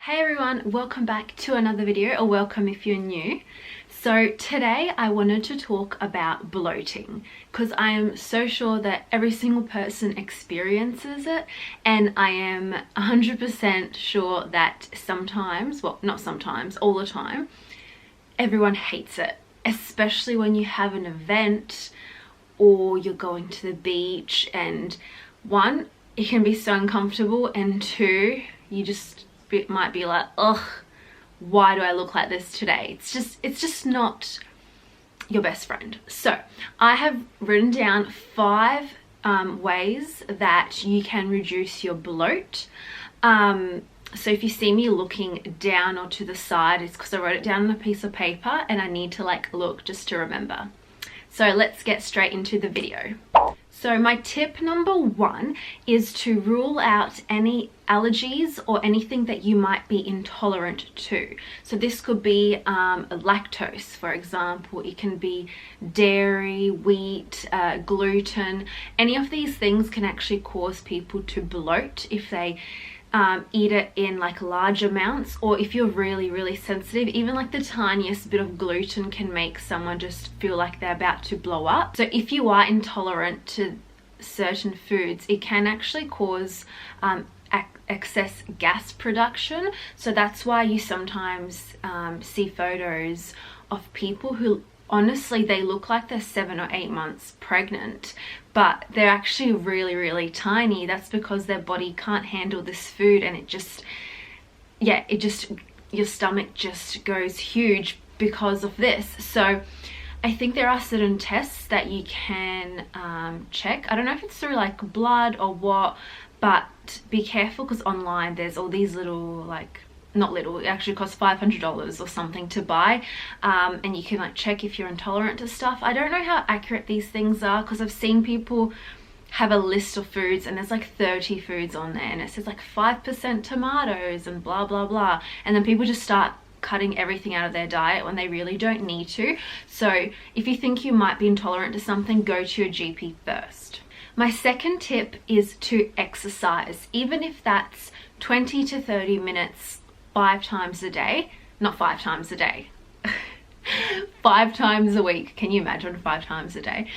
Hey everyone, welcome back to another video, or welcome if you're new. So today I wanted to talk about bloating because I am so sure that every single person experiences it, and I am 100% sure that sometimes, well not sometimes, all the time, everyone hates it, especially when you have an event or you're going to the beach, and one, it can be so uncomfortable, and two, you just might be like, ugh, why do I look like this today? It's just not your best friend. So I have written down 5 ways that you can reduce your bloat. So if you see me looking down or to the side, it's because I wrote it down on a piece of paper and I need to like look just to remember. So let's get straight into the video. So my tip number 1 is to rule out any allergies or anything that you might be intolerant to. So this could be lactose, for example. It can be dairy, wheat, gluten. Any of these things can actually cause people to bloat if they eat it in like large amounts, or if you're really sensitive, even like the tiniest bit of gluten can make someone just feel like they're about to blow up. So if you are intolerant to certain foods, it can actually cause excess gas production. So that's why you sometimes see photos of people who honestly, they look like they're 7 or 8 months pregnant, but they're actually really tiny. That's because their body can't handle this food, and it just, your stomach just goes huge because of this. So I think there are certain tests that you can check. I don't know if it's through like blood or what, but be careful because online there's all these little, like, not little, it actually costs $500 or something to buy, and you can like check if you're intolerant to stuff. I don't know how accurate these things are because I've seen people have a list of foods and there's like 30 foods on there and it says like 5% tomatoes and blah blah, and then people just start cutting everything out of their diet when they really don't need to. So if you think you might be intolerant to something, go to your GP first. My second tip is to exercise, even if that's 20 to 30 minutes 5 times a day. Not 5 times a day. 5 times a week. Can you imagine 5 times a day?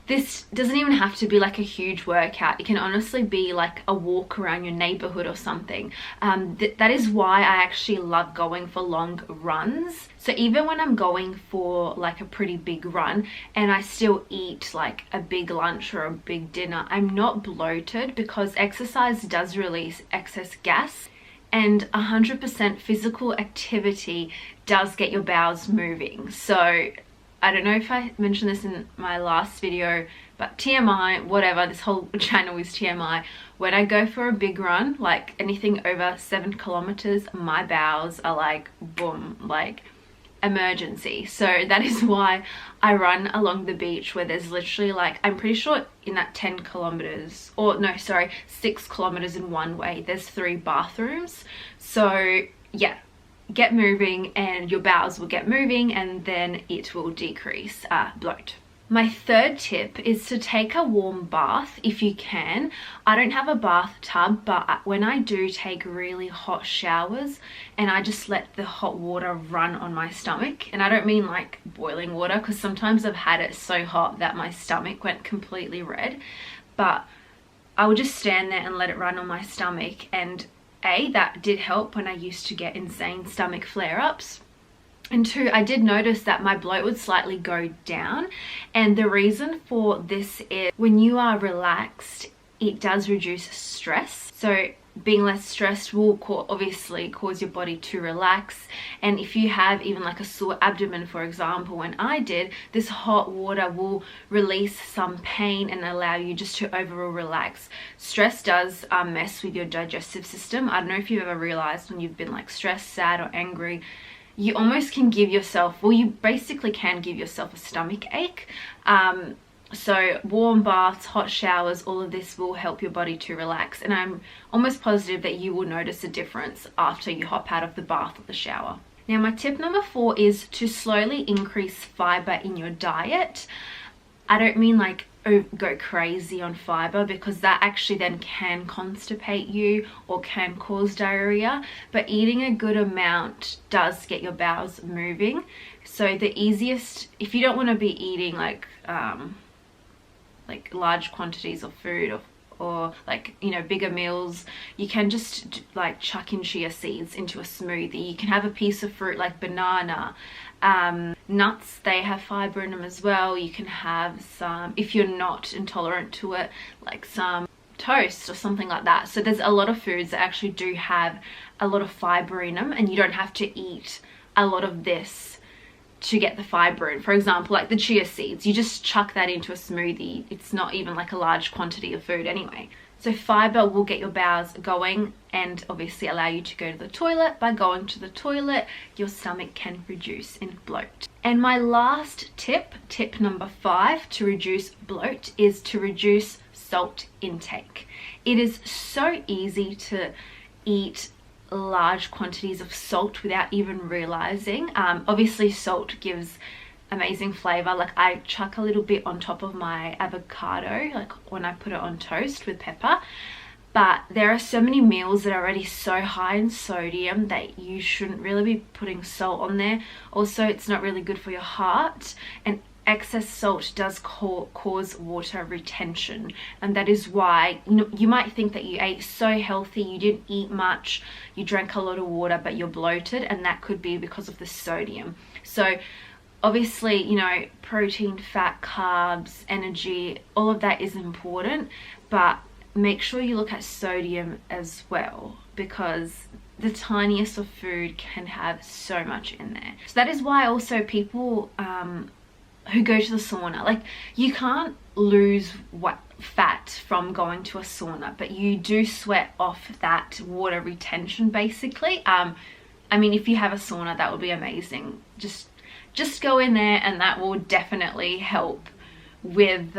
This doesn't even have to be like a huge workout. It can honestly be like a walk around your neighborhood or something. That is why I actually love going for long runs. So even when I'm going for like a pretty big run and I still eat like a big lunch or a big dinner, I'm not bloated because exercise does release excess gas. And 100% physical activity does get your bowels moving. So I don't know if I mentioned this in my last video, but TMI, whatever, this whole channel is TMI. When I go for a big run, like anything over 7 kilometers, my bowels are like boom, like emergency. So that is why I run along the beach where there's literally like, I'm pretty sure in that 10 kilometers, or no, sorry, 6 kilometers in one way, there's 3 bathrooms. So yeah, get moving and your bowels will get moving, and then it will decrease bloat. My third tip is to take a warm bath if you can. I don't have a bathtub, but when I do take really hot showers and I just let the hot water run on my stomach, and I don't mean like boiling water because sometimes I've had it so hot that my stomach went completely red, but I would just stand there and let it run on my stomach, and that did help when I used to get insane stomach flare-ups. And 2, I did notice that my bloat would slightly go down, and the reason for this is when you are relaxed, it does reduce stress. So being less stressed will obviously cause your body to relax, and if you have even like a sore abdomen, for example, when I did, this hot water will release some pain and allow you just to overall relax. Stress does mess with your digestive system. I don't know if you've ever realized when you've been like stressed, sad or angry, you almost can give yourself, well, you basically can give yourself a stomach ache. So warm baths, hot showers, all of this will help your body to relax, and I'm almost positive that you will notice a difference after you hop out of the bath or the shower. Now my tip number 4 is to slowly increase fiber in your diet. I don't mean like go crazy on fiber, because that actually then can constipate you or can cause diarrhea. But eating a good amount does get your bowels moving. So the easiest, if you don't want to be eating like large quantities of food or like, you know, bigger meals, you can just like chuck in chia seeds into a smoothie. You can have a piece of fruit like banana, nuts, they have fiber in them as well. You can have some, if you're not intolerant to it, like some toast or something like that. So there's a lot of foods that actually do have a lot of fiber in them, and you don't have to eat a lot of this to get the fiber in. For example, like the chia seeds, you just chuck that into a smoothie. It's not even like a large quantity of food anyway. So fiber will get your bowels going and obviously allow you to go to the toilet. By going to the toilet, your stomach can reduce in bloat. And my last tip, tip number 5 to reduce bloat, is to reduce salt intake. It is so easy to eat large quantities of salt without even realizing. Obviously salt gives amazing flavor. Like I chuck a little bit on top of my avocado, like when I put it on toast with pepper. But there are so many meals that are already so high in sodium that you shouldn't really be putting salt on there. Also, it's not really good for your heart, and excess salt does cause water retention. And that is why, you know, you might think that you ate so healthy, you didn't eat much, you drank a lot of water, but you're bloated, and that could be because of the sodium. So obviously, you know, protein, fat, carbs, energy, all of that is important, but make sure you look at sodium as well, because the tiniest of food can have so much in there. So that is why also people who go to the sauna, like you can't lose fat from going to a sauna, but you do sweat off that water retention basically. I mean, if you have a sauna, that would be amazing. Just go in there, and that will definitely help with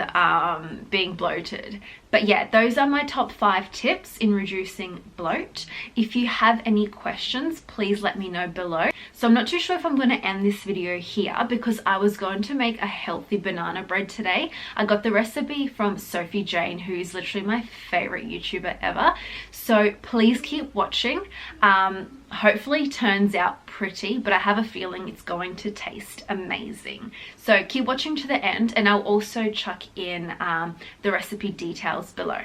being bloated. But yeah, those are my top 5 tips in reducing bloat. If you have any questions, please let me know below. So I'm not too sure if I'm going to end this video here, because I was going to make a healthy banana bread today. I got the recipe from Sophie Jane, who is literally my favorite YouTuber ever. So please keep watching. Hopefully turns out pretty, but I have a feeling it's going to taste amazing. So keep watching to the end, and I'll also chuck in the recipe details below.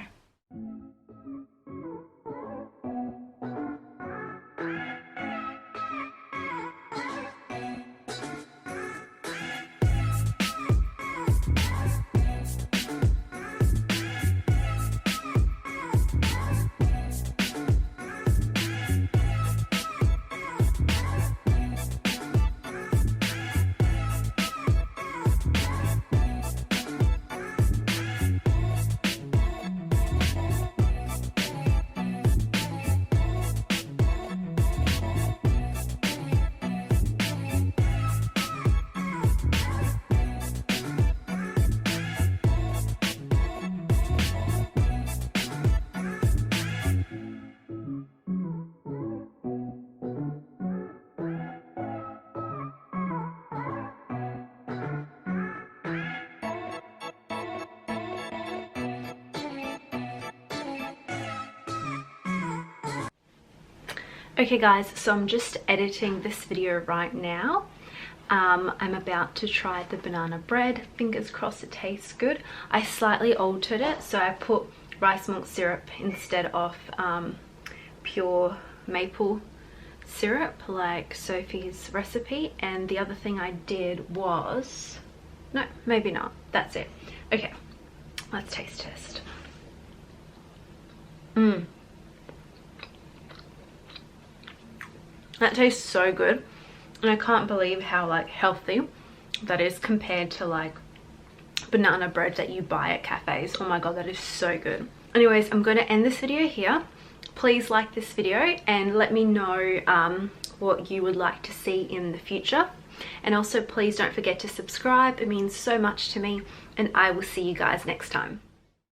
Okay guys, so I'm just editing this video right now. I'm about to try the banana bread. Fingers crossed it tastes good. I slightly altered it, so I put rice milk syrup instead of pure maple syrup like Sophie's recipe. And the other thing I did was, no, maybe not, that's it. Okay, let's taste test. That tastes so good, and I can't believe how like healthy that is compared to like banana bread that you buy at cafes. Oh my god, that is so good. Anyways, I'm going to end this video here. Please like this video and let me know what you would like to see in the future. And also please don't forget to subscribe. It means so much to me, and I will see you guys next time.